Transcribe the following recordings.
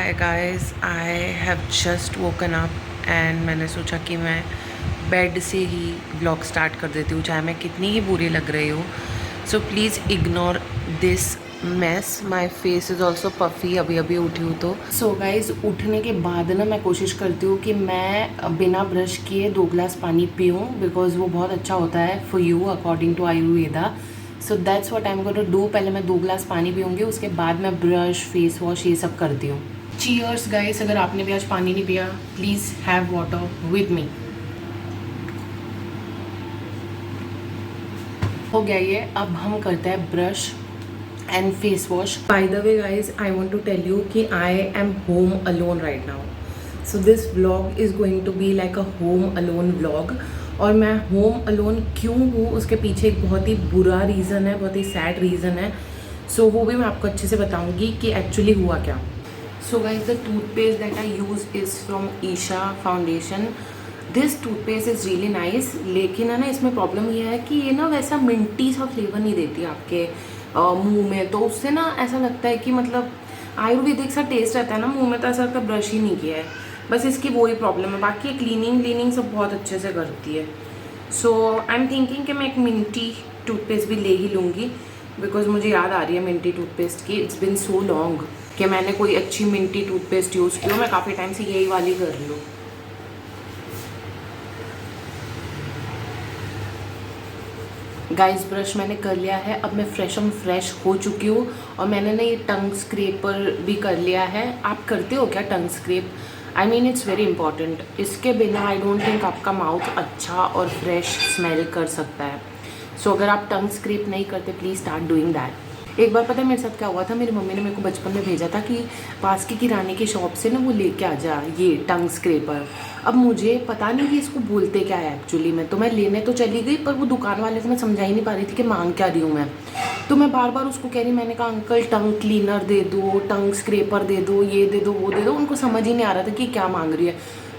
Hi guys, I have just woken up and मैंने सोचा कि मैं बेड से ही व्लॉग स्टार्ट कर देती हूँ, चाहे मैं कितनी ही बुरी लग रही हूँ. So please ignore this mess. My face is also puffy. अभी अभी उठी हूँ तो. सो गाइज, उठने के बाद ना मैं कोशिश करती हूँ कि मैं बिना ब्रश किए 2 गिलास पानी पीऊँ, बिकॉज वो बहुत अच्छा होता है for you according to Ayurveda. So that's what I am going to do. पहले मैं 2 गिलास पानी पीऊँगी, उसके बाद मैं ब्रश, फेस वॉश ये सब करती हूँ. Cheers guys. अगर आपने भी आज पानी नहीं पिया, please have water with me. हो गया ये. अब हम करते हैं brush and face wash. By the way guys, I want to tell you कि I am home alone right now. So this vlog is going to be like a home alone vlog. और मैं home alone क्यों हूँ, उसके पीछे एक बहुत ही बुरा रीज़न है, बहुत ही सैड रीज़न है. सो वो भी मैं आपको अच्छे से बताऊँगी कि एक्चुअली हुआ क्या. So guys, the toothpaste that I use is from Isha Foundation. This toothpaste is really nice. लेकिन है ना, इसमें प्रॉब्लम ये है कि ये ना वैसा मिंटी सा फ्लेवर नहीं देती आपके मुंह में. तो उससे ना ऐसा लगता है कि मतलब आयुर्वेदिक सा टेस्ट रहता है ना मुंह में, तो ऐसा लगता है ब्रश ही नहीं किया है. बस इसकी वो ही प्रॉब्लम है. बाकी क्लीनिंग सब बहुत अच्छे से करती है. सो आई एम थिंकिंग कि मैं एक मिंटी टूथपेस्ट भी ले ही लूँगी, बिकॉज मुझे याद आ रही है मिंटी टूथपेस्ट की. इट्स बिन सो लॉन्ग कि मैंने कोई अच्छी मिंटी टूथपेस्ट यूज़ की हो. मैं काफ़ी टाइम से यही वाली कर रही हूँ. गाइस, ब्रश मैंने कर लिया है. अब मैं फ्रेश हो चुकी हूँ. और मैंने ना ये टंग स्क्रैपर भी कर लिया है. आप करते हो क्या tongue scrape? I mean it's very important. इसके बिना आई डोंट थिंक आपका माउथ अच्छा और फ्रेश स्मेल कर सकता है. सो अगर आप टंग स्क्रैप नहीं करते, प्लीज़ स्टार्ट डूइंग दैट. एक बार पता है मेरे साथ क्या हुआ था. मेरी मम्मी ने मेरे को बचपन में भेजा था कि पास की किराने की शॉप से ना वो लेके आ जा ये टंग स्क्रैपर. अब मुझे पता नहीं कि इसको बोलते क्या है एक्चुअली में. तो मैं लेने तो चली गई, पर वो दुकान वाले को मैं समझा ही नहीं पा रही थी कि मांग क्या रही हूँ मैं. तो मैं बार बार उसको कह रही. मैंने कहा अंकल टंग क्लीनर दे दो, टंग स्क्रैपर दे दो, ये दे दो, वो दे दो. उनको समझ ही नहीं आ रहा था कि क्या मांग रही है.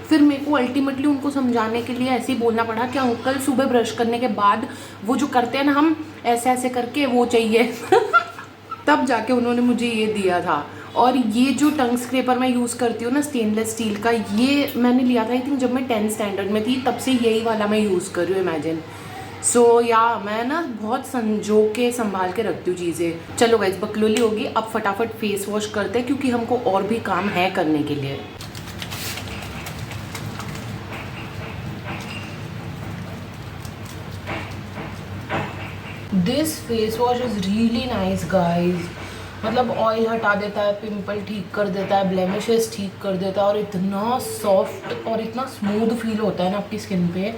फिर मेरे को अल्टीमेटली उनको समझाने के लिए ऐसे ही बोलना पड़ा कि अंकल सुबह ब्रश करने के बाद वो जो करते हैं ना हम ऐसे ऐसे करके, वो चाहिए. तब जाके उन्होंने मुझे ये दिया था. और ये जो टंग स्क्रैपर मैं यूज़ करती हूँ ना, स्टेनलेस स्टील का, ये मैंने लिया था आई थिंक जब मैं 10th स्टैंडर्ड में थी. तब से यही वाला मैं यूज़ कर रही हूँ, इमेजिन. सो या मैं ना बहुत संजो के संभाल के रखती हूँ चीज़ें. चलो गाइस, बकलोली होगी. अब फटाफट फेस वॉश करते हैं, क्योंकि हमको और भी काम है करने के लिए. This face wash is really nice guys. मतलब ऑयल हटा देता है, पिंपल ठीक कर देता है, ब्लेमिशेस ठीक कर देता है, और इतना सॉफ्ट और इतना स्मूथ फील होता है ना आपकी स्किन पे.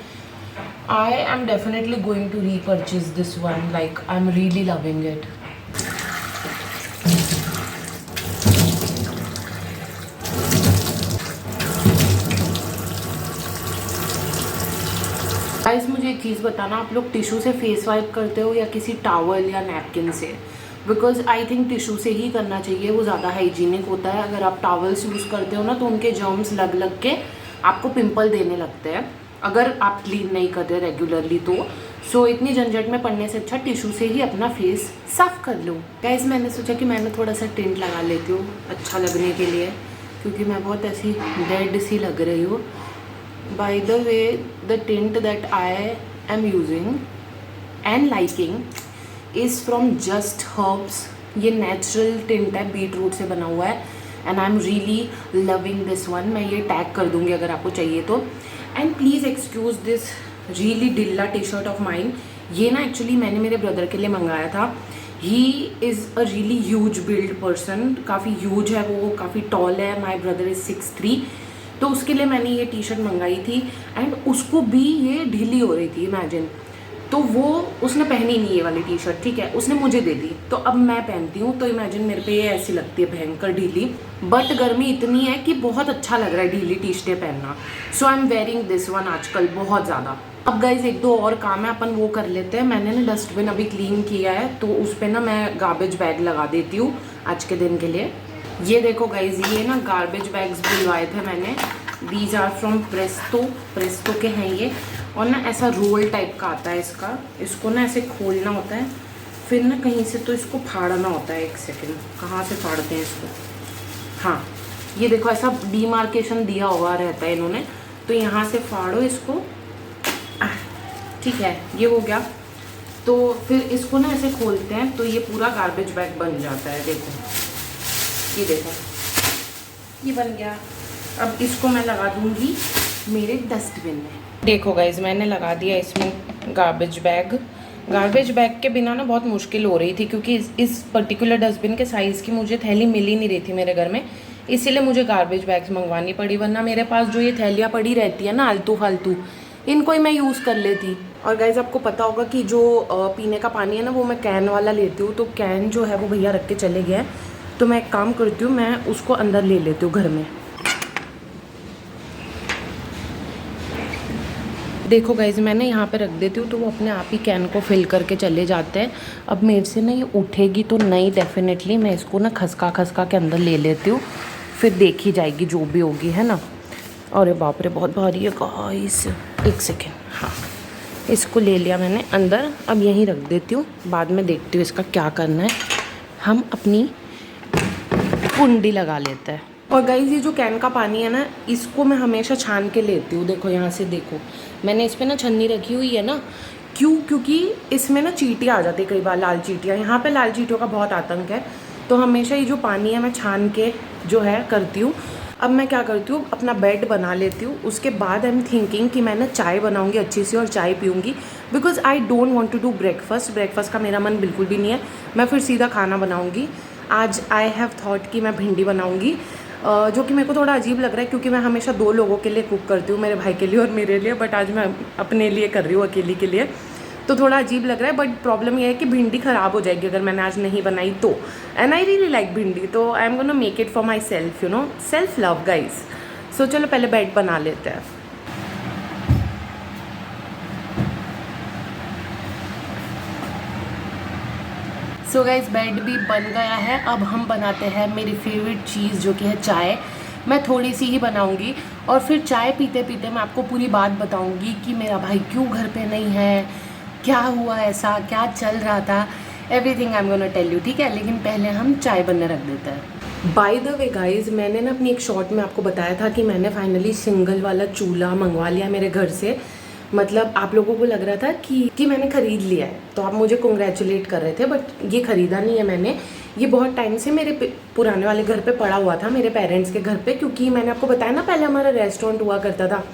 I am definitely going to repurchase this one. Like I am really loving it. Guys, मुझे एक चीज़ बताना. आप लोग टिश्यू से फेस वाइप करते हो या किसी टॉवल या नैपकिन से? बिकॉज आई थिंक टिश्यू से ही करना चाहिए, वो ज़्यादा हाइजीनिक होता है. अगर आप टॉवल्स यूज़ करते हो ना, तो उनके जर्म्स लग लग के आपको पिंपल देने लगते हैं, अगर आप क्लीन नहीं करते रेगुलरली तो. सो इतनी झंझट में पड़ने से अच्छा टिश्यू से ही अपना फेस साफ कर लो. गाइस, मैंने सोचा कि मैंने थोड़ा सा टिंट लगा लेती हूँ अच्छा लगने के लिए, क्योंकि मैं बहुत ऐसी डेड सी लग रही हूँ. By the way, the tint that I am using and liking is from Just Herbs. ये नेचुरल टिंट है, बीट रूट से बना हुआ है. And I am really loving this one. मैं ये टैग कर दूँगी अगर आपको चाहिए तो. And please excuse this really डिल्ला टी शर्ट ऑफ माइन. ये ना एक्चुअली मैंने मेरे ब्रदर के लिए मंगाया था. He is a really huge build person. काफ़ी ह्यूज है वो, काफ़ी टॉल है. My brother is 6'3". तो उसके लिए मैंने ये टी शर्ट मंगाई थी. एंड उसको भी ये ढीली हो रही थी, इमेजिन. तो वो उसने पहनी नहीं ये वाली टी शर्ट, ठीक है, उसने मुझे दे दी. तो अब मैं पहनती हूँ, तो इमेजिन मेरे पे ये ऐसी लगती है भयंकर ढीली. बट गर्मी इतनी है कि बहुत अच्छा लग रहा है ढीली टी शर्टें पहनना. So I am wearing this one आजकल बहुत ज़्यादा. अब गाइज, 1-2 और काम है, अपन वो कर लेते हैं. मैंने ना डस्टबिन अभी क्लीन किया है, तो उस पर ना मैं गार्बेज बैग लगा देती हूँ आज के दिन के लिए. ये देखो गाइज, ये ना गार्बेज बैग्स बुलवाए थे मैंने. दीज आर फ्रॉम प्रेस्टो के हैं ये. और ना ऐसा रोल टाइप का आता है इसका. इसको ना ऐसे खोलना होता है, फिर ना कहीं से तो इसको फाड़ना होता है. एक सेकेंड, कहाँ से फाड़ते हैं इसको? हाँ, ये देखो ऐसा डीमार्केशन दिया हुआ रहता है इन्होंने, तो यहाँ से फाड़ो इसको। ठीक है, ये हो गया। तो फिर इसको ना ऐसे खोलते हैं तो ये पूरा गार्बेज बैग बन जाता है। देखो, ये देखो, ये बन गया। अब इसको मैं लगा दूँगी मेरे डस्टबिन में। देखो गाइज, मैंने लगा दिया इसमें गार्बेज बैग। गार्बेज बैग के बिना ना बहुत मुश्किल हो रही थी, क्योंकि इस पर्टिकुलर डस्टबिन के साइज़ की मुझे थैली मिल ही नहीं रही थी मेरे घर में, इसीलिए मुझे गार्बेज बैग्स मंगवानी पड़ी। वरना मेरे पास जो ये थैलियाँ पड़ी रहती है ना आलतू फालतू, इनको ही मैं यूज़ कर लेती। और गाइज आपको पता होगा कि जो पीने का पानी है ना, वो मैं कैन वाला लेती हूँ। तो कैन जो है वो भैया रख के चले गए हैं, तो मैं एक काम करती हूँ, मैं उसको अंदर ले लेती हूँ घर में। देखो गाइज, मैंने यहाँ पे रख देती हूँ तो वो अपने आप ही कैन को फिल करके चले जाते हैं। अब मेरे से ना ये उठेगी तो नहीं, डेफिनेटली मैं इसको ना खसका खसका के अंदर ले लेती हूँ, फिर देखी जाएगी जो भी होगी, है ना। अरे बाप रे, बहुत भारी है गाइस। एक सेकेंड, हाँ, इसको ले लिया मैंने अंदर। अब यहीं रख देती हूँ, बाद में देखती हूँ इसका क्या करना है। हम अपनी कुंडी लगा लेते हैं। और गाइस, ये जो कैन का पानी है ना, इसको मैं हमेशा छान के लेती हूँ। देखो यहाँ से, देखो मैंने इस पर ना छन्नी रखी हुई है ना। क्यों? क्योंकि इसमें ना चींटियाँ आ जाती है कई बार, लाल चींटियाँ। यहाँ पे लाल चींटियों का बहुत आतंक है, तो हमेशा ये जो पानी है मैं छान के जो है करती हूँ। अब मैं क्या करती हूँ, अपना बेड बना लेती हूँ। उसके बाद आई एम थिंकिंग कि मैं ना चाय बनाऊँगी अच्छी सी और चाय पीऊँगी, because I don't want to do breakfast. Breakfast का मेरा मन बिल्कुल भी नहीं है, मैं फिर सीधा खाना बनाऊँगी। आज आई हैव थॉट कि मैं भिंडी बनाऊँगी, जो कि मेरे को थोड़ा अजीब लग रहा है, क्योंकि मैं हमेशा 2 लोगों के लिए कुक करती हूँ, मेरे भाई के लिए और मेरे लिए। बट आज मैं अपने लिए कर रही हूँ, अकेली के लिए, तो थोड़ा अजीब लग रहा है। बट प्रॉब्लम ये है कि भिंडी ख़राब हो जाएगी अगर मैंने आज नहीं बनाई तो। And I really like bhindi, तो I am gonna make it for myself, you know, self love guys. So चलो पहले बेड बना लेते हैं। सो गाइज, बेड भी बन गया है। अब हम बनाते हैं मेरी फेवरेट चीज़, जो कि है चाय। मैं थोड़ी सी ही बनाऊंगी और फिर चाय पीते पीते मैं आपको पूरी बात बताऊंगी कि मेरा भाई क्यों घर पे नहीं है, क्या हुआ, ऐसा क्या चल रहा था, everything I am gonna tell you, ठीक है। लेकिन पहले हम चाय बनने रख देते हैं। बाय द वे गाइज, मैंने ना अपनी एक शॉर्ट में आपको बताया था कि मैंने फाइनली सिंगल वाला चूल्हा मंगवा लिया मेरे घर से। मतलब आप लोगों को लग रहा था कि मैंने ख़रीद लिया है, तो आप मुझे कंग्रेचुलेट कर रहे थे, बट ये ख़रीदा नहीं है मैंने। ये बहुत टाइम से मेरे पुराने वाले घर पे पड़ा हुआ था, मेरे पेरेंट्स के घर पे, क्योंकि मैंने आपको बताया ना पहले हमारा रेस्टोरेंट हुआ करता था,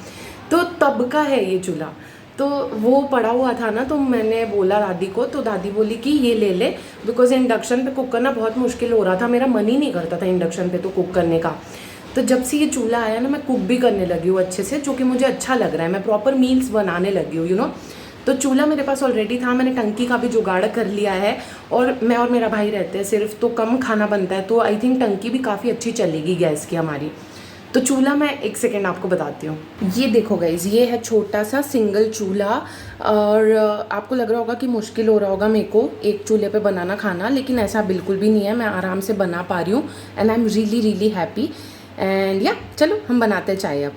तो तब का है ये चूल्हा। तो वो पड़ा हुआ था ना, तो मैंने बोला दादी को, तो दादी बोली कि ये ले ले, बिकॉज इंडक्शन पे कुक करना बहुत मुश्किल हो रहा था। मेरा मन ही नहीं करता था इंडक्शन पे तो कुक करने का। तो जब से ये चूल्हा आया ना, मैं कुक भी करने लगी हूँ अच्छे से, जो कि मुझे अच्छा लग रहा है। मैं प्रॉपर मील्स बनाने लगी हूँ, यू नो। तो चूल्हा मेरे पास ऑलरेडी था, मैंने टंकी का भी जुगाड़ कर लिया है, और मैं और मेरा भाई रहते हैं सिर्फ, तो कम खाना बनता है, तो आई थिंक टंकी भी काफ़ी अच्छी चलेगी गैस की हमारी। तो चूल्हा मैं एक सेकेंड आपको बताती हूँ। ये देखो गाइज, ये है छोटा सा सिंगल चूल्हा, और आपको लग रहा होगा कि मुश्किल हो रहा होगा मेरे को एक चूल्हे पे बनाना खाना, लेकिन ऐसा बिल्कुल भी नहीं है। मैं आराम से बना पा रही हूँ, and I am really really happy. And या चलो हम बनाते हैं चाय। अब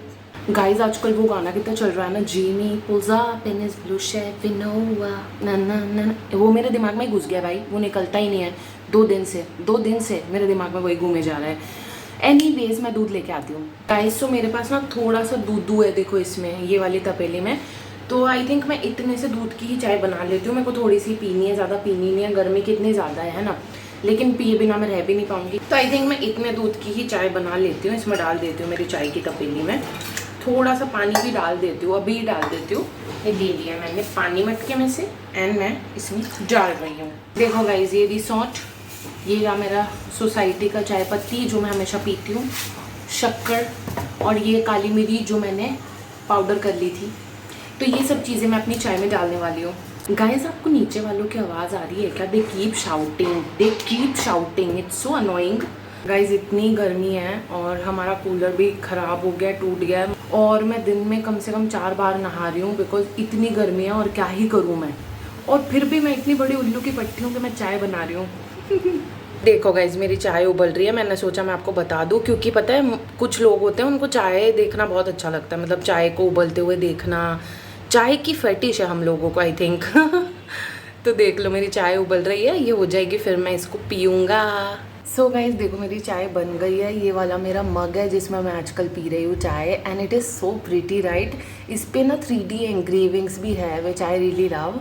गाइज, आजकल वो गाना कितना चल रहा है ना, जीनी पुजा पेनिस ब्लू शेफ नोवा ना ना ना, वो मेरे दिमाग में घुस गया भाई, वो निकलता ही नहीं है। 2 दिन से मेरे दिमाग में वही घूमे जा रहा है। एनीवेज, मैं दूध लेके आती हूँ गाइस। तो मेरे पास ना थोड़ा सा दूध है, देखो इसमें, ये वाली तपेली में। तो आई थिंक मैं इतने से दूध की ही चाय बना लेती हूँ। मेरे को थोड़ी सी पीनी है, ज़्यादा पीनी नहीं है, गर्मी कितनी ज़्यादा है ना, लेकिन पिए बिना मैं रह भी नहीं पाऊँगी। तो आई थिंक मैं इतने दूध की ही चाय बना लेती हूँ। इसमें डाल देती हूँ मेरी चाय की तपेली में, थोड़ा सा पानी भी डाल देती हूँ, अभी डाल देती हूँ। ये ले लिया मैंने पानी मटके में से, एंड मैं इसमें डाल रही हूँ। देखो गाइज, ये रिसोर्ट, ये रहा मेरा सोसाइटी का चाय पत्ती जो मैं हमेशा पीती हूँ, शक्कर, और ये काली मिरी जो मैंने पाउडर कर ली थी। तो ये सब चीज़ें मैं अपनी चाय में डालने वाली हूँ। गाइस, आपको नीचे वालों की आवाज़ आ रही है क्या? They keep shouting, it's so annoying. Guys, इतनी गर्मी है और हमारा कूलर भी ख़राब हो गया, टूट गया, और मैं दिन में कम से कम 4 बार नहा रही हूँ, बिकॉज इतनी गर्मी है और क्या ही करूँ मैं। और फिर भी मैं इतनी बड़ी उल्लू की पट्टी हूँ कि मैं चाय बना रही हूँ। देखो गाइज, मेरी चाय उबल रही है। मैंने सोचा मैं आपको बता दूं, क्योंकि पता है कुछ लोग होते हैं उनको चाय देखना बहुत अच्छा लगता है, मतलब चाय को उबलते हुए देखना, चाय की फेटिश है हम लोगों को आई थिंक। तो देख लो, मेरी चाय उबल रही है, ये हो जाएगी फिर मैं इसको पीऊँगा। सो गाइज देखो मेरी चाय बन गई है। ये वाला मेरा मग है जिसमें मैं आजकल पी रही हूँ चाय, and it is so pretty right. इस पे ना 3D एंग्रेविंग्स भी है विच आई रियली लव।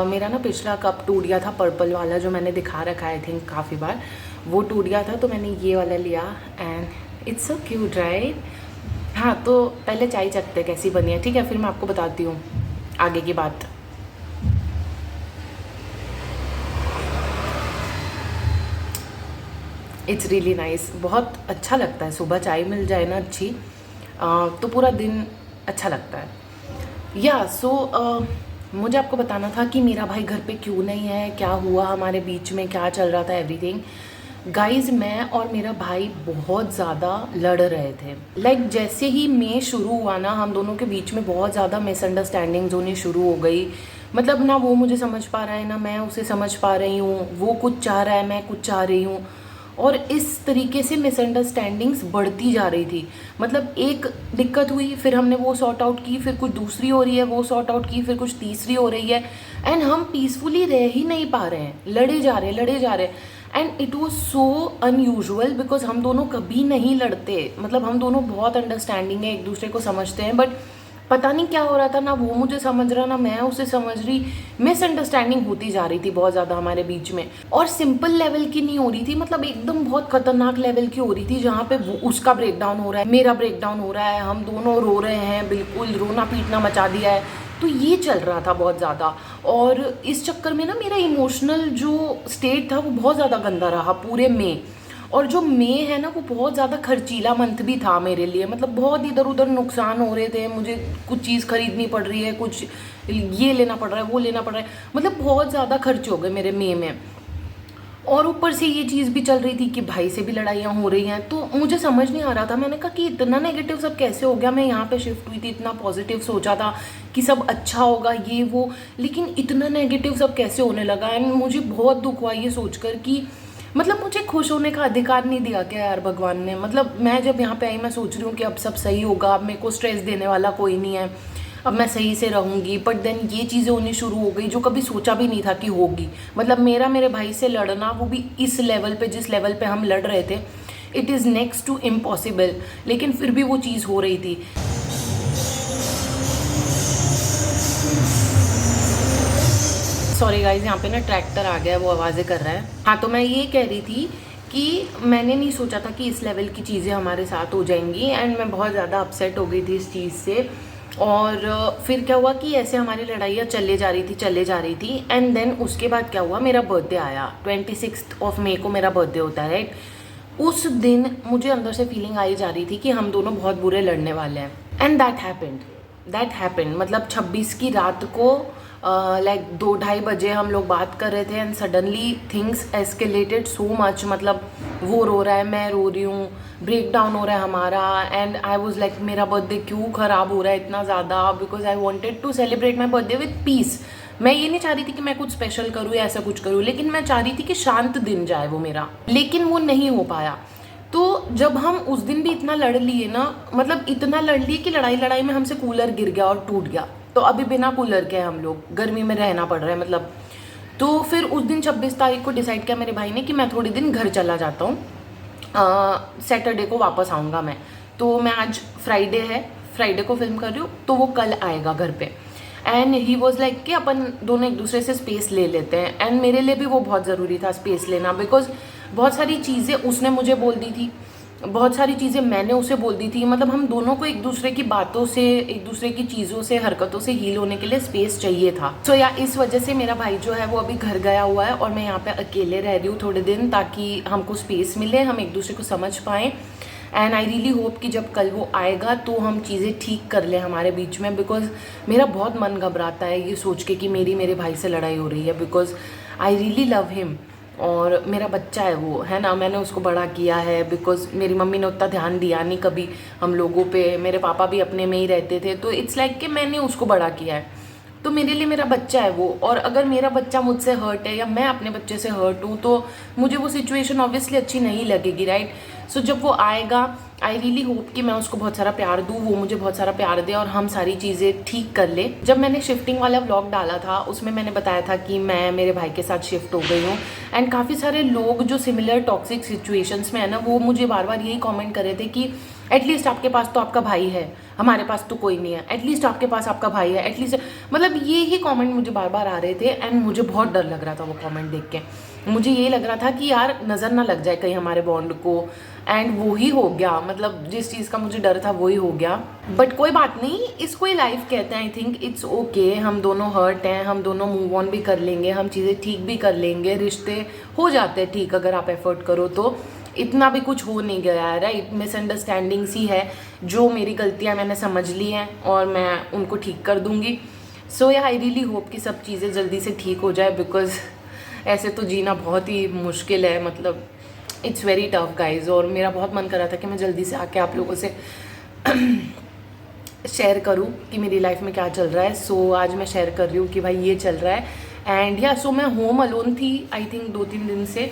मेरा ना पिछला कप टूट गया था, पर्पल वाला जो मैंने दिखा रखा है आई थिंक काफ़ी बार, वो टूट गया था, तो मैंने ये वाला लिया and it's so cute right. हाँ तो पहले चाय चखते कैसी बनी है, ठीक है, फिर मैं आपको बताती हूँ आगे की बात। इट्स रियली नाइस, बहुत अच्छा लगता है सुबह चाय मिल जाए ना अच्छी, तो पूरा दिन अच्छा लगता है। या मुझे आपको बताना था कि मेरा भाई घर पे क्यों नहीं है, क्या हुआ हमारे बीच में, क्या चल रहा था एवरीथिंग। गाइज मैं और मेरा भाई बहुत ज़्यादा लड़ रहे थे। लाइक जैसे ही मई शुरू हुआ ना, हम दोनों के बीच में बहुत ज़्यादा मिसअंडरस्टैंडिंग्स होनी शुरू हो गई। मतलब ना वो मुझे समझ पा रहा है ना मैं उसे समझ पा रही हूँ, वो कुछ चाह रहा है मैं कुछ चाह रही हूँ, और इस तरीके से मिसअंडरस्टैंडिंग्स बढ़ती जा रही थी। मतलब एक दिक्कत हुई, फिर हमने वो सॉर्ट आउट की, फिर कुछ दूसरी हो रही है, वो सॉर्ट आउट की, फिर कुछ तीसरी हो रही है, एंड हम पीसफुली रह ही नहीं पा रहे हैं, लड़े जा रहे हैं। And it was so unusual because हम दोनों कभी नहीं लड़ते। मतलब हम दोनों बहुत अंडरस्टैंडिंग है, एक दूसरे को समझते हैं, बट पता नहीं क्या हो रहा था, ना वो मुझे समझ रहा ना मैं उसे समझ रही। मिसअंडरस्टैंडिंग होती जा रही थी बहुत ज़्यादा हमारे बीच में, और सिंपल लेवल की नहीं हो रही थी, मतलब एकदम बहुत खतरनाक लेवल की हो रही थी, जहाँ पे वो उसका ब्रेकडाउन हो रहा है, मेरा ब्रेकडाउन हो रहा है, हम दोनों रो रहे हैं, बिल्कुल रोना पीटना मचा दिया है। तो ये चल रहा था बहुत ज़्यादा, और इस चक्कर में ना मेरा इमोशनल जो स्टेट था वो बहुत ज़्यादा गंदा रहा पूरे में। और जो मई है ना वो बहुत ज़्यादा खर्चीला मंथ भी था मेरे लिए। मतलब बहुत इधर उधर नुकसान हो रहे थे, मुझे कुछ चीज़ खरीदनी पड़ रही है, कुछ ये लेना पड़ रहा है, वो लेना पड़ रहा है, मतलब बहुत ज़्यादा खर्च हो गए मेरे मई में। और ऊपर से ये चीज़ भी चल रही थी कि भाई से भी लड़ाइयाँ हो रही हैं, तो मुझे समझ नहीं आ रहा था। मैंने कहा कि इतना नेगेटिव सब कैसे हो गया। मैं यहाँ पे शिफ्ट हुई थी, इतना पॉजिटिव सोचा था कि सब अच्छा होगा ये वो, लेकिन इतना नेगेटिव सब कैसे होने लगा। एंड मुझे बहुत दुख हुआ ये सोचकर कि मतलब मुझे खुश होने का अधिकार नहीं दिया क्या यार भगवान ने। मतलब मैं जब यहाँ पे आई मैं सोच रही हूँ कि अब सब सही होगा, अब मेरे को स्ट्रेस देने वाला कोई नहीं है, अब मैं सही से रहूँगी, बट देन ये चीज़ें होनी शुरू हो गई जो कभी सोचा भी नहीं था कि होगी। मतलब मेरे भाई से लड़ना, वो भी इस लेवल पे जिस लेवल पे हम लड़ रहे थे, it is next to impossible, लेकिन फिर भी वो चीज़ हो रही थी। सॉरी गाइज, यहाँ पे ना ट्रैक्टर आ गया है, वो आवाज़ें कर रहा है। हाँ तो मैं ये कह रही थी कि मैंने नहीं सोचा था कि इस लेवल की चीज़ें हमारे साथ हो जाएंगी, एंड मैं बहुत ज़्यादा अपसेट हो गई थी इस चीज़ से। और फिर क्या हुआ कि ऐसे हमारी लड़ाइयाँ चले जा रही थी, एंड देन उसके बाद क्या हुआ, मेरा बर्थडे आया। 26 मई को मेरा बर्थडे होता है राइट। उस दिन मुझे अंदर से फीलिंग आई जा रही थी कि हम दोनों बहुत बुरे लड़ने वाले हैं, एंड दैट हैपेंड। मतलब 26 की रात को लाइक 2-2:30 बजे हम लोग बात कर रहे थे, and suddenly things escalated so much. मतलब वो रो रहा है, मैं रो रही हूँ, ब्रेक डाउन हो रहा है हमारा, एंड आई वॉज लाइक मेरा बर्थडे क्यों ख़राब हो रहा है इतना ज़्यादा, because I wanted to celebrate my birthday with peace. मैं ये नहीं चाह रही थी कि मैं कुछ स्पेशल करूँ या ऐसा कुछ करूँ, लेकिन मैं चाह रही थी कि शांत दिन जाए वो मेरा, लेकिन वो नहीं हो पाया। तो जब हम उस दिन भी इतना लड़ लिए ना, मतलब इतना लड़ लिए कि लड़ाई में हमसे कूलर गिर गया और टूट गया, तो अभी बिना कूलर के हम लोग गर्मी में रहना पड़ रहा है मतलब। तो फिर उस दिन 26 तारीख को डिसाइड किया मेरे भाई ने कि मैं थोड़ी दिन घर चला जाता हूँ, सैटरडे को वापस आऊँगा मैं। तो मैं आज फ्राइडे को फिल्म कर रही हूँ, तो वो कल आएगा घर पे। एंड ही वॉज लाइक कि अपन दोनों एक दूसरे से स्पेस ले लेते हैं, एंड मेरे लिए भी वो बहुत ज़रूरी था स्पेस लेना, बिकॉज बहुत सारी चीज़ें उसने मुझे बोल दी थी, बहुत सारी चीज़ें मैंने उसे बोल दी थी। मतलब हम दोनों को एक दूसरे की बातों से, एक दूसरे की चीज़ों से, हरकतों से हील होने के लिए स्पेस चाहिए था। सो या इस वजह से मेरा भाई जो है वो अभी घर गया हुआ है, और मैं यहाँ पे अकेले रह रही हूँ थोड़े दिन, ताकि हमको स्पेस मिले, हम एक दूसरे को समझ पाएँ। एंड आई रियली होप कि जब कल वो आएगा तो हम चीज़ें ठीक कर लें हमारे बीच में, बिकॉज मेरा बहुत मन घबराता है ये सोच के कि मेरे भाई से लड़ाई हो रही है, because I really love him, और मेरा बच्चा है वो, है ना, मैंने उसको बड़ा किया है। बिकॉज मेरी मम्मी ने उतना ध्यान दिया नहीं कभी हम लोगों पे, मेरे पापा भी अपने में ही रहते थे, तो इट्स लाइक कि मैंने उसको बड़ा किया है, तो मेरे लिए मेरा बच्चा है वो। और अगर मेरा बच्चा मुझसे हर्ट है या मैं अपने बच्चे से हर्ट हूँ, तो मुझे वो सिचुएशन ऑब्वियसली अच्छी नहीं लगेगी राइट। सो जब वो आएगा आई रियली होप कि मैं उसको बहुत सारा प्यार दूँ, वो मुझे बहुत सारा प्यार दे और हम सारी चीज़ें ठीक कर ले। जब मैंने शिफ्टिंग वाला व्लॉग डाला था उसमें मैंने बताया था कि मैं मेरे भाई के साथ शिफ्ट हो गई हूँ, एंड काफ़ी सारे लोग जो सिमिलर टॉक्सिक सिचुएशंस में है ना, वो मुझे बार बार यही कमेंट कर रहे थे कि एटलीस्ट आपके पास तो आपका भाई है, हमारे पास तो कोई नहीं है, एटलीस्ट आपके पास आपका भाई है, एटलीस्ट, मतलब ये ही कमेंट मुझे बार बार आ रहे थे। एंड मुझे बहुत डर लग रहा था वो कमेंट देख के। मुझे ये लग रहा था कि यार नज़र ना लग जाए कहीं हमारे बॉन्ड को, एंड वो ही हो गया, मतलब जिस चीज़ का मुझे डर था वही हो गया। बट कोई बात नहीं, इसको ही लाइफ कहते हैं। आई थिंक इट्स ओके, हम दोनों हर्ट हैं, हम दोनों मूव ऑन भी कर लेंगे, हम चीज़ें ठीक भी कर लेंगे, रिश्ते हो जाते हैं ठीक अगर आप एफर्ट करो तो। इतना भी कुछ हो नहीं गया है, राइट? मिसअंडरस्टैंडिंग्स ही है, जो मेरी गलतियाँ मैंने समझ ली हैं और मैं उनको ठीक कर दूँगी। सो या आई रियली होप कि सब चीज़ें जल्दी से ठीक हो जाए, बिकॉज ऐसे तो जीना बहुत ही मुश्किल है, मतलब इट्स वेरी टफ गाइज। और मेरा बहुत मन कर रहा था कि मैं जल्दी से आके आप लोगों से शेयर करूं कि मेरी लाइफ में क्या चल रहा है। सो आज मैं शेयर कर रही हूँ कि भाई ये चल रहा है। एंड या सो मैं होम अलोन थी आई थिंक 2-3 दिन से,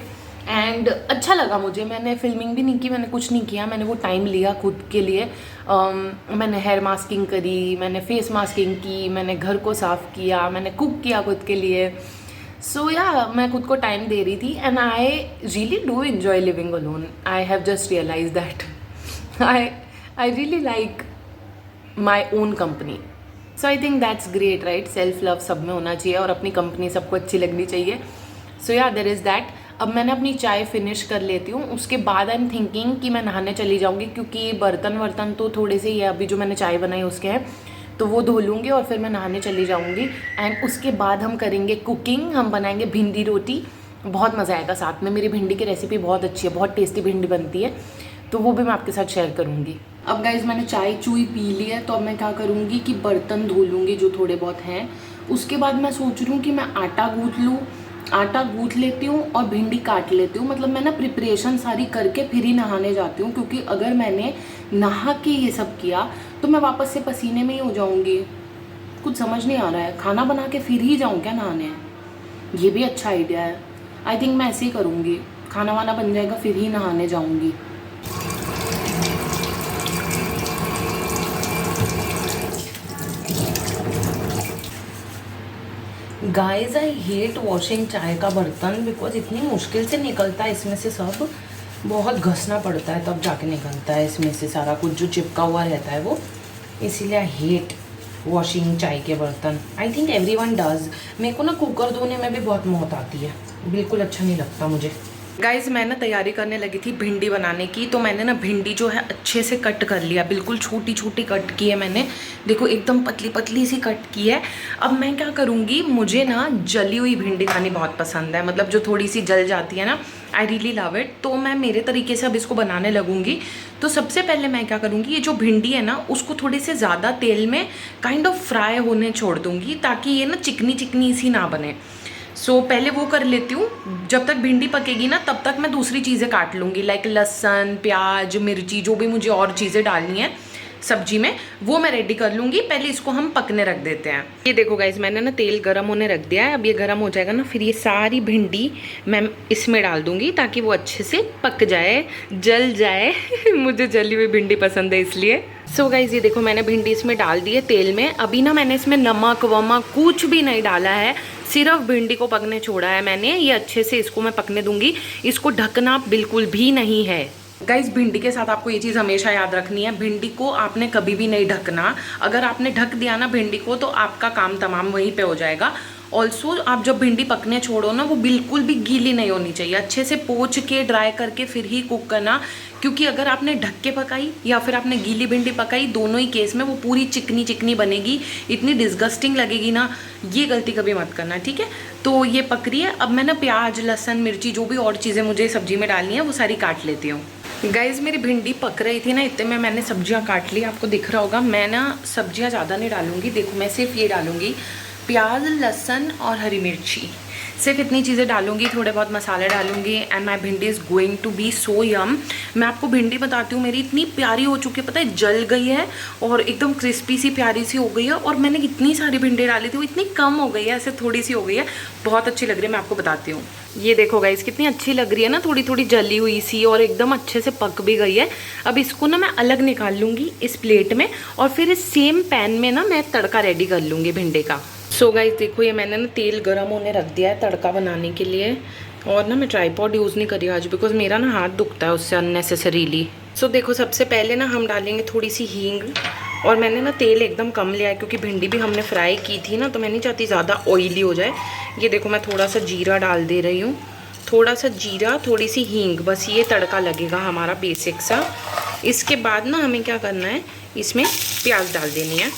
एंड अच्छा लगा मुझे। मैंने फिल्मिंग भी नहीं की, मैंने कुछ नहीं किया, मैंने वो टाइम लिया खुद के लिए। मैंने हेयर मास्किंग करी, मैंने फेस मास्किंग की, मैंने घर को साफ़ किया, मैंने कुक किया खुद के लिए। सो या मैं खुद को टाइम दे रही थी, and I really do enjoy living alone. I have just realize that I really like my own company. So I think that's great, right? Self love सब में होना चाहिए और अपनी कंपनी सबको अच्छी लगनी चाहिए। सो या देयर इज़ दैट। अब मैंने अपनी चाय फिनिश कर लेती हूँ, उसके बाद आई एम थिंकिंग कि मैं नहाने चली जाऊँगी, क्योंकि बर्तन वर्तन तो थोड़े से ही है अभी जो मैंने चाय बनाई उसके हैं, तो वो धो लूँगी और फिर मैं नहाने चली जाऊँगी। एंड उसके बाद हम करेंगे कुकिंग, हम बनाएंगे भिंडी रोटी, बहुत मज़ा आएगा साथ में। मेरी भिंडी की रेसिपी बहुत अच्छी है, बहुत टेस्टी भिंडी बनती है, तो वो भी मैं आपके साथ शेयर करूँगी। अब गाइज़ मैंने चाय चूई पी ली है, तो अब मैं क्या करूँगी कि बर्तन धो लूँगी जो थोड़े बहुत हैं। उसके बाद मैं सोच रही हूँ कि मैं आटा गूँथ लूँ, आटा गूँथ लेती हूँ और भिंडी काट लेती हूँ। मतलब मैं ना प्रिपरेशन सारी करके फिर ही नहाने जाती हूँ, क्योंकि अगर मैंने नहा के ये सब किया तो मैं वापस से पसीने में ही हो जाऊँगी। कुछ समझ नहीं आ रहा है, खाना बना के फिर ही जाऊँ क्या नहाने? ये भी अच्छा आइडिया है। आई थिंक मैं ऐसे ही करूँगी, खाना वाना बन जाएगा फिर ही नहाने जाऊँगी। गाइज आई हेट वॉशिंग चाय का बर्तन, बिकॉज इतनी मुश्किल से निकलता है इसमें से सब, बहुत घसना पड़ता है तब जाके निकलता है इसमें से सारा कुछ जो चिपका हुआ रहता है वो। इसीलिए आई हेट वॉशिंग चाय के बर्तन। I think everyone does. मेरे को ना कुकर धोने में भी बहुत मौत आती है, बिल्कुल अच्छा नहीं लगता मुझे। गाइज़ मैं ना तैयारी करने लगी थी भिंडी बनाने की, तो मैंने ना भिंडी जो है अच्छे से कट कर लिया, बिल्कुल छोटी छोटी कट की है मैंने, देखो एकदम पतली पतली सी कट की है। अब मैं क्या करूँगी, मुझे ना जली हुई भिंडी खानी बहुत पसंद है, मतलब जो थोड़ी सी जल जाती है ना, आई रियली लव इट। तो मैं मेरे तरीके से अब इसको बनाने लगूँगी। तो सबसे पहले मैं क्या करूँगी, ये जो भिंडी है ना उसको थोड़े से ज़्यादा तेल में काइंड ऑफ फ्राई होने छोड़ दूँगी, ताकि ये ना चिकनी चिकनी सी ना बने। सो पहले वो कर लेती हूँ। जब तक भिंडी पकेगी ना तब तक मैं दूसरी चीज़ें काट लूँगी, लाइक लहसुन, प्याज, मिर्ची, जो भी मुझे और चीज़ें डालनी है सब्जी में वो मैं रेडी कर लूँगी। पहले इसको हम पकने रख देते हैं। ये देखो गाइज मैंने ना तेल गरम होने रख दिया है। अब ये गरम हो जाएगा ना, फिर ये सारी भिंडी मैं इसमें डाल दूँगी ताकि वो अच्छे से पक जाए, जल जाए मुझे जली हुई भिंडी पसंद है इसलिए। सो गाइज ये देखो मैंने भिंडी इसमें डाल दी है तेल में। अभी ना मैंने इसमें नमक वमक कुछ भी नहीं डाला है, सिर्फ भिंडी को पकने छोड़ा है मैंने। ये अच्छे से इसको मैं पकने दूंगी, इसको ढकना बिल्कुल भी नहीं है। गाइज भिंडी के साथ आपको ये चीज़ हमेशा याद रखनी है, भिंडी को आपने कभी भी नहीं ढकना। अगर आपने ढक दिया ना भिंडी को तो आपका काम तमाम वहीं पे हो जाएगा। ऑल्सो आप जब भिंडी पकने छोड़ो ना, वो बिल्कुल भी गीली नहीं होनी चाहिए, अच्छे से पोंछ के ड्राई करके फिर ही कुक करना। क्योंकि अगर आपने ढक के पकाई या फिर आपने गीली भिंडी पकाई, दोनों ही केस में वो पूरी चिकनी चिकनी बनेगी, इतनी डिस्गस्टिंग लगेगी ना। ये गलती कभी मत करना, ठीक है? तो ये पक रही है। अब मैं ना प्याज, लहसुन, मिर्ची, जो भी और चीज़ें मुझे सब्जी में डालनी है वो सारी काट लेती हूँ। गाइज़ मेरी भिंडी पक रही थी ना, इतने में मैंने सब्जियां काट ली, आपको दिख रहा होगा। मैं ना सब्जियां ज़्यादा नहीं डालूंगी, देखो मैं सिर्फ ये डालूंगी प्याज, लहसुन और हरी मिर्ची, सिर्फ इतनी चीज़ें डालूंगी, थोड़े बहुत मसाले डालूंगी एंड माई भिंडी इज़ गोइंग टू बी सो यम। मैं आपको भिंडी बताती हूँ, मेरी इतनी प्यारी हो चुकी है, पता है, जल गई है और एकदम क्रिस्पी सी प्यारी सी हो गई है। और मैंने इतनी सारी भिंडी डाली थी, वो इतनी कम हो गई है, ऐसे थोड़ी सी हो गई है, बहुत अच्छी लग रही है। मैं आपको बताती हूँ, ये देखो गाइस कितनी अच्छी लग रही है ना, थोड़ी थोड़ी जली हुई सी और एकदम अच्छे से पक भी गई है। अब इसको ना मैं अलग निकाल लूँगी इस प्लेट में और फिर इस सेम पैन में ना मैं तड़का रेडी कर लूँगी भिंडी का। सो गाइस देखो, ये मैंने ना तेल गरम होने रख दिया है तड़का बनाने के लिए। और ना मैं ट्राइपॉड यूज़ नहीं कर रही आज, बिकॉज मेरा ना हाथ दुखता है उससे अननेसेसरीली। सो देखो, सबसे पहले ना हम डालेंगे थोड़ी सी हींग। और मैंने ना तेल एकदम कम लिया है क्योंकि भिंडी भी हमने फ्राई की थी ना, तो मैं नहीं चाहती ज़्यादा ऑयली हो जाए। ये देखो, मैं थोड़ा सा जीरा डाल दे रही हूँ, थोड़ा सा जीरा, थोड़ी सी हींग, बस ये तड़का लगेगा हमारा बेसिक सा। इसके बाद ना हमें क्या करना है, इसमें प्याज डाल देनी है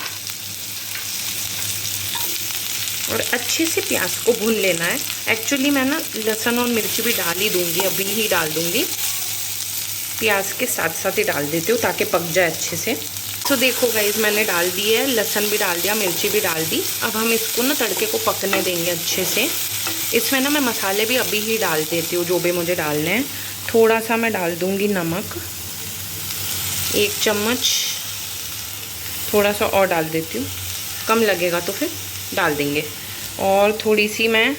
और अच्छे से प्याज को भून लेना है। एक्चुअली मैं ना लहसुन और मिर्ची भी डाल ही दूँगी, अभी ही डाल दूँगी, प्याज के साथ साथ ही डाल देती हूँ ताकि पक जाए अच्छे से। तो देखो गाइस, मैंने डाल दी है, लहसुन भी डाल दिया, मिर्ची भी डाल दी। अब हम इसको ना तड़के को पकने देंगे अच्छे से। इसमें ना मैं मसाले भी अभी ही डाल देती हूँ, जो भी मुझे डालने हैं। थोड़ा सा मैं डाल दूँगी नमक, 1 चम्मच, थोड़ा सा और डाल देती हूँ, कम लगेगा तो फिर डाल देंगे। और थोड़ी सी मैं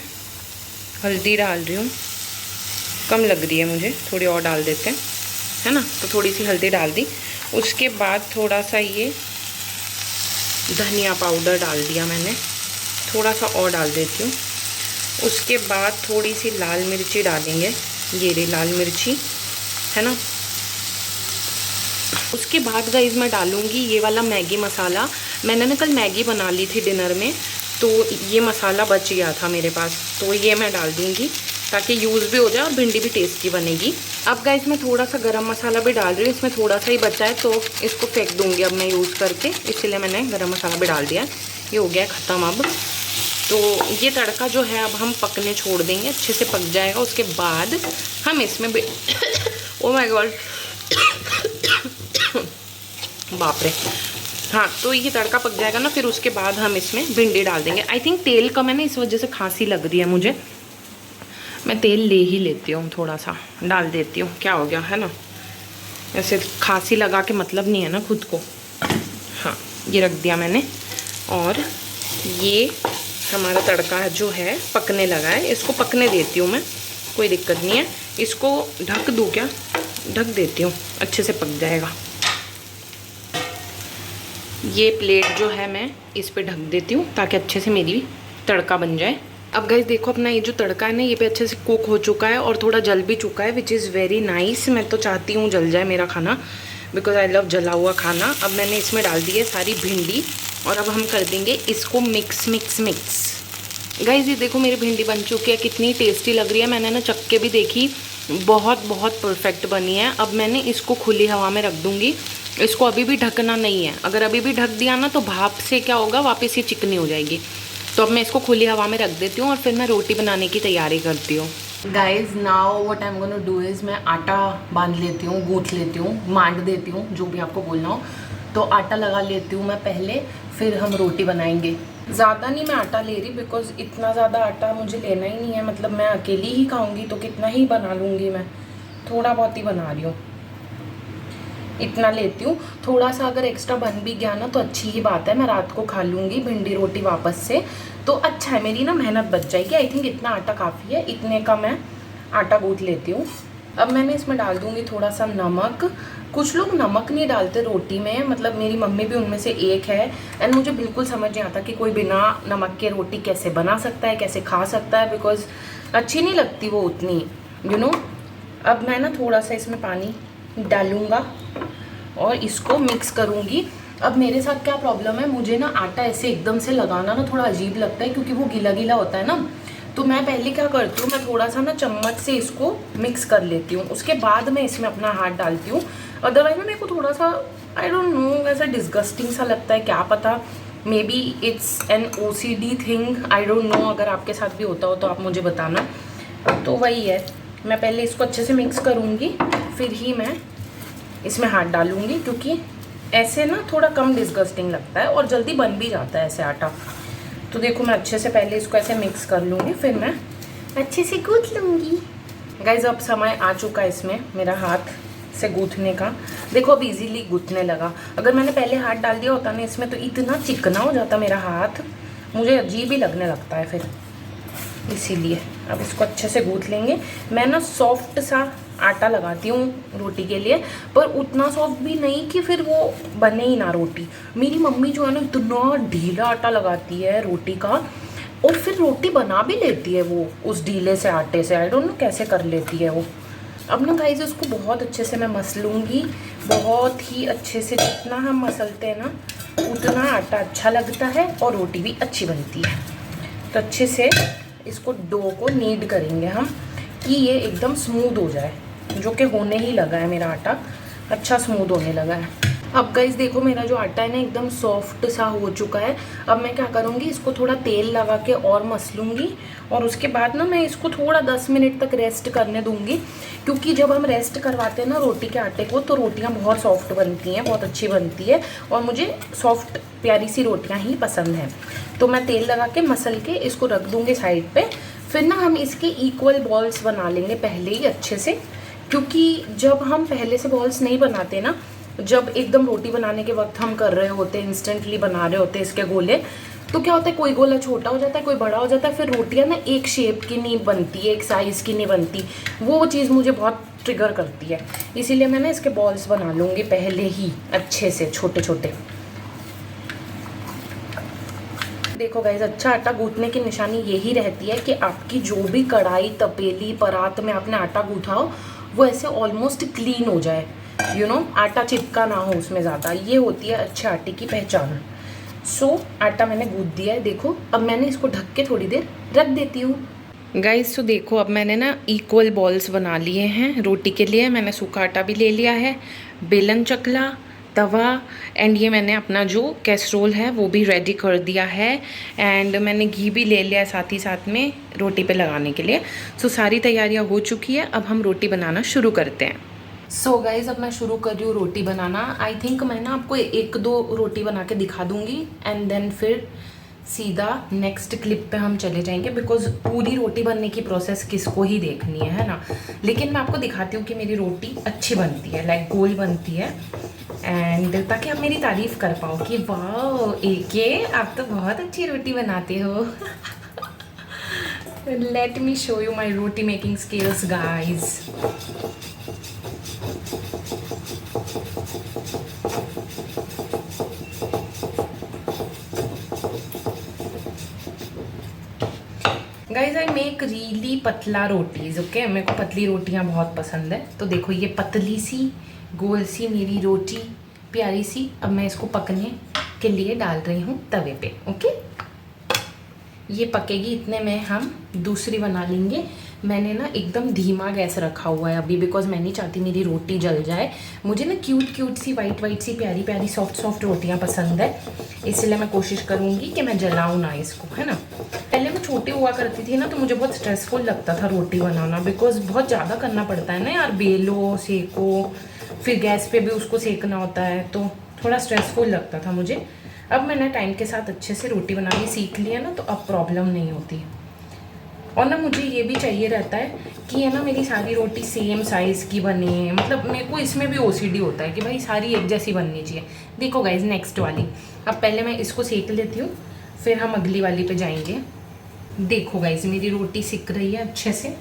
हल्दी डाल रही हूँ, कम लग रही है मुझे, थोड़ी और डाल देते हैं, है ना। तो थोड़ी सी हल्दी डाल दी। उसके बाद थोड़ा सा ये धनिया पाउडर डाल दिया मैंने, थोड़ा सा और डाल देती हूँ। उसके बाद थोड़ी सी लाल मिर्ची डालेंगे, ये रही लाल मिर्ची, है ना। उसके बाद गाइस मैं डालूँगी ये वाला मैगी मसाला। मैंने ना कल मैगी बना ली थी डिनर में, तो ये मसाला बच गया था मेरे पास, तो ये मैं डाल दूँगी ताकि यूज़ भी हो जाए और भिंडी भी टेस्टी बनेगी। अब गाइस मैं थोड़ा सा गरम मसाला भी डाल रही हूँ, इसमें थोड़ा सा ही बचा है तो इसको फेंक दूँगी अब मैं यूज़ करके, इसलिए मैंने गरम मसाला भी डाल दिया। ये हो गया ख़त्म। अब तो ये तड़का जो है अब हम पकने छोड़ देंगे, अच्छे से पक जाएगा। उसके बाद हम इसमें ओ माय गॉड, बाप रे, हाँ, तो ये तड़का पक जाएगा ना, फिर उसके बाद हम इसमें भिंडी डाल देंगे। आई थिंक तेल कम है ना, इस वजह से खांसी लग रही है मुझे, मैं तेल ले ही लेती हूँ, थोड़ा सा डाल देती हूँ, क्या हो गया, है ना। ऐसे खांसी लगा के मतलब नहीं है ना खुद को। हाँ, ये रख दिया मैंने और ये हमारा तड़का जो है पकने लगा है, इसको पकने देती हूँ मैं, कोई दिक्कत नहीं है। इसको ढक दूँ क्या, ढक देती हूँ, अच्छे से पक जाएगा। ये प्लेट जो है मैं इस पे ढक देती हूँ ताकि अच्छे से मेरी तड़का बन जाए। अब गाइस देखो, अपना ये जो तड़का है ना, ये पे अच्छे से कुक हो चुका है और थोड़ा जल भी चुका है, विच इज़ वेरी नाइस। मैं तो चाहती हूँ जल जाए मेरा खाना, बिकॉज आई लव जला हुआ खाना। अब मैंने इसमें डाल दी है सारी भिंडी और अब हम कर देंगे इसको मिक्स मिक्स मिक्स। गाइस ये देखो, मेरी भिंडी बन चुकी है, कितनी टेस्टी लग रही है। मैंने ना चख के भी देखी, बहुत बहुत परफेक्ट बनी है। अब मैंने इसको खुली हवा में रख दूँगी, इसको अभी भी ढकना नहीं है। अगर अभी भी ढक दिया ना तो भाप से क्या होगा, वापस ये चिकनी हो जाएगी। तो अब मैं इसको खुली हवा में रख देती हूँ और फिर मैं रोटी बनाने की तैयारी करती हूँ। Guys now what I am gonna do is, मैं आटा बांध लेती हूँ, गूँथ लेती हूँ, मांड देती हूँ, जो भी आपको बोलना हो। तो आटा लगा लेती हूँ मैं पहले, फिर हम रोटी बनाएंगे। ज़्यादा नहीं मैं आटा ले रही, बिकॉज इतना ज़्यादा आटा मुझे लेना ही नहीं है, मतलब मैं अकेली ही खाऊँगी तो कितना ही बना लूँगी मैं, थोड़ा बहुत ही बना रही हूँ, इतना लेती हूँ। थोड़ा सा अगर एक्स्ट्रा बन भी गया ना तो अच्छी ही बात है, मैं रात को खा लूँगी भिंडी रोटी वापस से, तो अच्छा है, मेरी ना मेहनत बच जाएगी। आई थिंक इतना आटा काफ़ी है, इतने का मैं आटा गूँथ लेती हूँ। अब मैंने इसमें डाल दूँगी थोड़ा सा नमक। कुछ लोग नमक नहीं डालते रोटी में, मतलब मेरी मम्मी भी उनमें से एक है, एंड मुझे बिल्कुल समझ नहीं आता कि कोई बिना नमक के रोटी कैसे बना सकता है, कैसे खा सकता है, बिकॉज अच्छी नहीं लगती वो उतनी, यू नो। अब मैं ना थोड़ा सा इसमें पानी डालूँगा और इसको मिक्स करूँगी। अब मेरे साथ क्या प्रॉब्लम है, मुझे ना आटा ऐसे एकदम से लगाना ना थोड़ा अजीब लगता है, क्योंकि वो गीला गीला होता है ना। तो मैं पहले क्या करती हूँ, मैं थोड़ा सा ना चम्मच से इसको मिक्स कर लेती हूँ, उसके बाद मैं इसमें अपना हाथ डालती हूँ। अदरवाइज ना मेरे को थोड़ा सा आई डोंट नो, ऐसा डिस्गस्टिंग सा लगता है, क्या पता, may be it's an OCD thing, I don't know. अगर आपके साथ भी होता हो तो आप मुझे बताना। तो वही है, मैं पहले इसको अच्छे से मिक्स करूँगी, फिर ही मैं इसमें हाथ डालूँगी, क्योंकि ऐसे ना थोड़ा कम डिस्गस्टिंग लगता है और जल्दी बन भी जाता है ऐसे आटा। तो देखो मैं अच्छे से पहले इसको ऐसे मिक्स कर लूँगी, फिर मैं अच्छे से गूँथ लूँगी। गाइज अब समय आ चुका है इसमें मेरा हाथ से गूँथने का। देखो अब इजीली गूँथने लगा। अगर मैंने पहले हाथ डाल दिया होता ना इसमें तो इतना चिकना हो जाता मेरा हाथ, मुझे अजीब ही लगने लगता है फिर, इसीलिए अब इसको अच्छे से गूँथ लेंगे। मैं ना सॉफ्ट सा आटा लगाती हूँ रोटी के लिए, पर उतना सॉफ्ट भी नहीं कि फिर वो बने ही ना रोटी। मेरी मम्मी जो है ना इतना ढीला आटा लगाती है रोटी का, और फिर रोटी बना भी लेती है वो उस ढीले से आटे से। आई डोंट नो कैसे कर लेती है वो। अब ना गाइस इसको बहुत अच्छे से मैं मसलूँगी, बहुत ही अच्छे से। जितना हम मसलते हैं ना उतना आटा अच्छा लगता है और रोटी भी अच्छी बनती है। तो अच्छे से इसको डो को नीड करेंगे हम कि ये एकदम स्मूथ हो जाए, जो कि होने ही लगा है। मेरा आटा अच्छा स्मूथ होने लगा है। अब गाइस देखो मेरा जो आटा है ना एकदम सॉफ्ट सा हो चुका है। अब मैं क्या करूँगी, इसको थोड़ा तेल लगा के और मसलूँगी, और उसके बाद ना मैं इसको थोड़ा 10 मिनट तक रेस्ट करने दूँगी। क्योंकि जब हम रेस्ट करवाते हैं ना रोटी के आटे को तो रोटियाँ बहुत सॉफ्ट बनती हैं, बहुत अच्छी बनती है, और मुझे सॉफ्ट प्यारी सी रोटियाँ ही पसंद हैं। तो मैं तेल लगा के मसल के इसको रख दूँगी साइड पर। फिर ना हम इसके इक्वल बॉल्स बना लेंगे पहले ही अच्छे से, क्योंकि जब हम पहले से बॉल्स नहीं बनाते ना, जब एकदम रोटी बनाने के वक्त हम कर रहे होते हैं, इंस्टेंटली बना रहे होते हैं इसके गोले, तो क्या होता है कोई गोला छोटा हो जाता है, कोई बड़ा हो जाता है, फिर रोटियां ना एक शेप की नहीं बनती है, एक साइज़ की नहीं बनती। वो चीज़ मुझे बहुत ट्रिगर करती है, इसीलिए मैं ना इसके बॉल्स बना लूँगी पहले ही अच्छे से छोटे छोटे। देखो गाइज अच्छा आटा गूँथने की निशानी यही रहती है कि आपकी जो भी कढ़ाई, तपेली, परात में आपने आटा गूँथा हो वो ऐसे ऑलमोस्ट क्लीन हो जाए, यू नो, आटा चिपका ना हो उसमें ज़्यादा। ये होती है अच्छे आटे की पहचान। सो आटा मैंने गूँथ दिया है। देखो अब मैंने इसको ढक के थोड़ी देर रख देती हूँ। गाइस तो देखो अब मैंने ना इक्वल बॉल्स बना लिए हैं रोटी के लिए। मैंने सूखा आटा भी ले लिया है, बेलन चकला, तवा, एंड ये मैंने अपना जो कैसरोल है वो भी रेडी कर दिया है, एंड मैंने घी भी ले लिया है साथ ही साथ में रोटी पे लगाने के लिए। सो सारी तैयारियां हो चुकी है, अब हम रोटी बनाना शुरू करते हैं। सो गाइज़ अब मैं शुरू कर रही हूँ रोटी बनाना। आई थिंक मैं ना आपको 1-2 रोटी बना के दिखा दूँगी, एंड देन फिर सीधा नेक्स्ट क्लिप पे हम चले जाएंगे, बिकॉज पूरी रोटी बनने की प्रोसेस किसको ही देखनी है ना। लेकिन मैं आपको दिखाती हूँ कि मेरी रोटी अच्छी बनती है, लाइक गोल बनती है, एंड ताकि आप मेरी तारीफ़ कर पाओ कि वाह एके आप तो बहुत अच्छी रोटी बनाते हो। Let me show you my roti making skills guys. Guys I make really पतला रोटीज़, ओके। मेरे को पतली रोटियाँ बहुत पसंद है। तो देखो ये पतली सी गोल सी मेरी रोटी प्यारी सी, अब मैं इसको पकने के लिए डाल रही हूँ तवे पे, ओके। ये पकेगी, इतने में हम दूसरी बना लेंगे। मैंने ना एकदम धीमा गैस रखा हुआ है अभी, बिकॉज मैं नहीं चाहती मेरी रोटी जल जाए। मुझे ना क्यूट क्यूट सी वाइट सी प्यारी प्यारी सॉफ्ट रोटियां पसंद है, इसलिए मैं कोशिश करूँगी कि मैं जलाऊँ ना इसको, है ना। पहले मैं छोटी हुआ करती थी ना तो मुझे बहुत स्ट्रेसफुल लगता था रोटी बनाना, बिकॉज बहुत ज़्यादा करना पड़ता है ना यार, बेलो, सेको, फिर गैस पे भी उसको सेकना होता है, तो थोड़ा स्ट्रेसफुल लगता था मुझे। अब मैंने टाइम के साथ अच्छे से रोटी बनानी सीख लिया ना, तो अब प्रॉब्लम नहीं होती। और ना मुझे ये भी चाहिए रहता है कि है ना मेरी सारी रोटी सेम साइज़ की बने, मतलब मेरे को इसमें भी ओसीडी होता है कि भाई सारी एक जैसी बननी चाहिए। देखो गाइज नेक्स्ट वाली, अब पहले मैं इसको सेक लेती हूँ, फिर हम अगली वाली पे जाएंगे। देखो गाइज मेरी रोटी सिक रही है अच्छे से।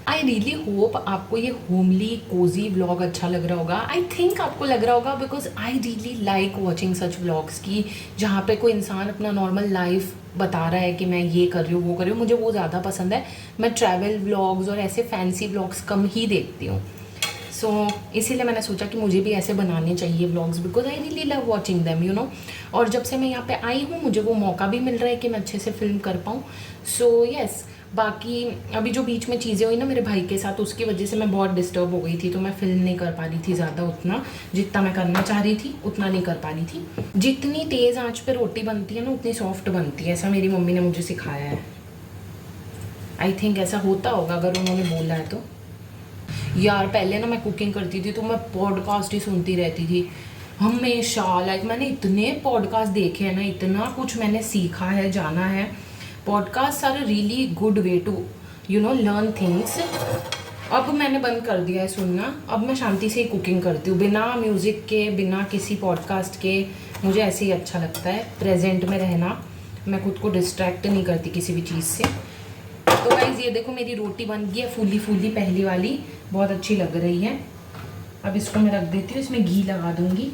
आई रियली होप आपको ये होमली कोजी व्लॉग अच्छा लग रहा होगा। आई थिंक आपको लग रहा होगा, because I really like watching such vlogs की जहाँ पे कोई इंसान अपना नॉर्मल लाइफ बता रहा है कि मैं ये कर रही हूँ वो कर रही हूँ। मुझे वो ज़्यादा पसंद है। मैं ट्रैवल व्लॉग्स और ऐसे फैंसी व्लॉग्स कम ही देखती हूँ। सो इसीलिए मैंने सोचा कि मुझे भी ऐसे बनाने चाहिए vlogs, because I really love watching them, you know. और जब से मैं यहाँ पे आई हूँ मुझे वो मौका भी मिल रहा है कि मैं अच्छे से फिल्म कर पाऊँ। सो यस, बाकी अभी जो बीच में चीज़ें हुई ना मेरे भाई के साथ, उसकी वजह से मैं बहुत डिस्टर्ब हो गई थी, तो मैं फिल्म नहीं कर पा रही थी ज़्यादा, उतना जितना मैं करना चाह रही थी उतना नहीं कर पा रही थी। जितनी तेज़ आंच पे रोटी बनती है ना उतनी सॉफ्ट बनती है, ऐसा मेरी मम्मी ने मुझे सिखाया है। आई थिंक ऐसा होता होगा अगर उन्होंने बोला है तो। यार पहले ना मैं कुकिंग करती थी तो मैं पॉडकास्ट ही सुनती रहती थी, हमेशा लाइक मैंने इतने पॉडकास्ट देखे हैं ना, इतना कुछ मैंने सीखा है, जाना है। Podcast are really good way to learn things. अब मैंने बंद कर दिया है सुनना, अब मैं शांति से ही कुकिंग करती हूँ, बिना म्यूज़िक के, बिना किसी पॉडकास्ट के। मुझे ऐसे ही अच्छा लगता है प्रेजेंट में रहना, मैं खुद को डिस्ट्रैक्ट नहीं करती किसी भी चीज़ से। तो गाइस ये देखो मेरी रोटी बन गई है, फूली फूली पहली वाली, बहुत अच्छी लग रही है। अब इसको मैं रख देती हूँ, इसमें घी लगा दूँगी।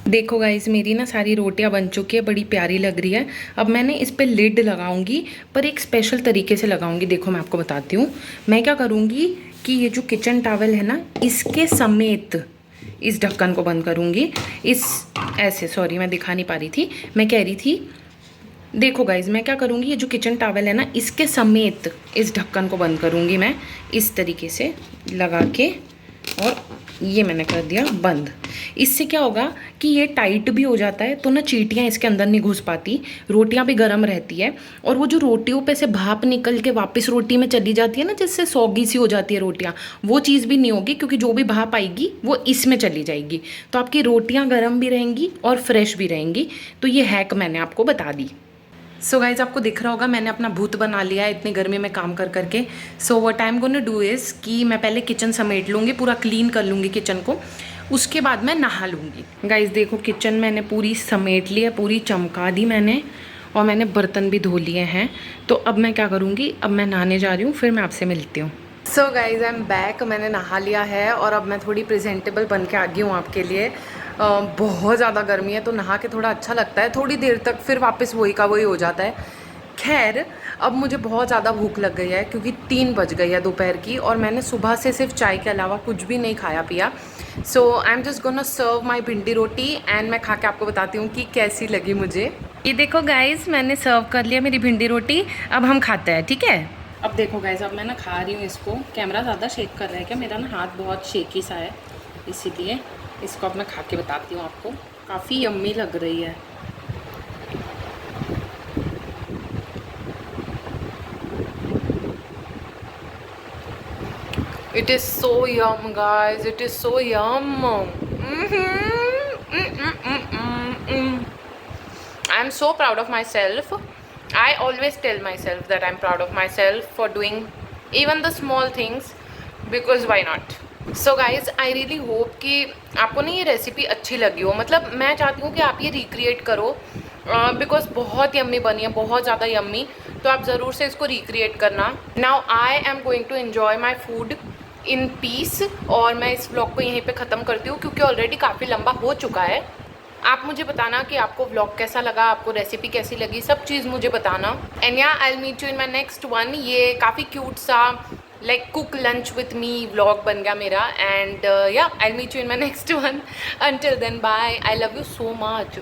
देखो गाइस मेरी ना सारी रोटियां बन चुकी है, बड़ी प्यारी लग रही है। अब मैंने इस पे लिड लगाऊंगी, पर एक स्पेशल तरीके से लगाऊंगी। देखो मैं आपको बताती हूँ, मैं क्या करूँगी कि ये जो किचन टॉवल है ना, इसके समेत इस ढक्कन को बंद करूँगी। इस ऐसे, सॉरी मैं दिखा नहीं पा रही थी, मैं कह रही थी, देखो गाइज मैं क्या करूँगी, ये जो किचन टॉवल है ना, इसके समेत इस ढक्कन को बंद करूँगी मैं इस तरीके से लगा के, और ये मैंने कर दिया बंद। इससे क्या होगा कि ये टाइट भी हो जाता है, तो ना चींटियाँ इसके अंदर नहीं घुस पाती, रोटियाँ भी गर्म रहती है। और वो जो रोटियों पे से भाप निकल के वापस रोटी में चली जाती है ना, जिससे सौगी सी हो जाती है रोटियाँ, वो चीज़ भी नहीं होगी, क्योंकि जो भी भाप आएगी वो इसमें चली जाएगी। तो आपकी रोटियाँ गर्म भी रहेंगी और फ्रेश भी रहेंगी। तो ये हैक मैंने आपको बता दी। सो गाइज आपको दिख रहा होगा मैंने अपना भूत बना लिया है इतनी गर्मी में काम कर करके। So what I am gonna do is कि मैं पहले किचन समेट लूँगी, पूरा क्लीन कर लूँगी किचन को, उसके बाद मैं नहा लूँगी। गाइज देखो किचन मैंने पूरी समेट ली है, पूरी चमका दी मैंने, और मैंने बर्तन भी धो लिए हैं। तो अब मैं क्या करूँगी, अब मैं नहाने जा रही हूँ, फिर मैं आपसे मिलती हूँ। So guys I am back, मैंने नहा लिया है और अब मैं थोड़ी प्रेजेंटेबल बन के आ गई हूँ आपके लिए। बहुत ज़्यादा गर्मी है, तो नहा के थोड़ा अच्छा लगता है, थोड़ी देर तक फिर वापस वही का वही हो जाता है। खैर अब मुझे बहुत ज़्यादा भूख लग गई है, क्योंकि 3 बज गई है दोपहर की, और मैंने सुबह से सिर्फ चाय के अलावा कुछ भी नहीं खाया पिया। सो आई एम जस्ट गोना सर्व माई भिंडी रोटी, एंड मैं खा के आपको बताती हूँ कि कैसी लगी मुझे। ये देखो गाइज मैंने सर्व कर लिया मेरी भिंडी रोटी, अब हम खाते हैं, ठीक है। अब देखो गाइज अब मैं ना खा रही हूँ इसको, कैमरा ज़्यादा शेक कर रहा है क्या, मेरा ना हाथ बहुत शेकी सा है, इसीलिए इसको अब मैं खा के बताती हूँ आपको। काफ़ी यम्मी लग रही है। It is so yum guys, it is so yum. I am so proud of myself. I always tell myself that I am proud of myself for doing even the small things, because why not. So guys I really hope कि आपको ना ये recipe अच्छी लगी हो। मतलब मैं चाहती हूँ कि आप ये रिक्रिएट करो, बिकॉज बहुत यम्मी बनी है, बहुत ज़्यादा यम्मी। तो आप ज़रूर से इसको रिक्रिएट करना। Now I am going to enjoy my food in peace, और मैं इस व्लॉग को यहीं पे ख़त्म करती हूँ, क्योंकि ऑलरेडी काफ़ी लंबा हो चुका है। आप मुझे बताना कि आपको व्लॉग कैसा लगा, आपको रेसिपी कैसी लगी, सब चीज़ मुझे बताना। एंड या I will meet you in my next one. ये काफ़ी क्यूट सा like cook lunch with me vlog बन गया मेरा, and yeah I'll meet you in my next one. Until then, bye. I love you so much.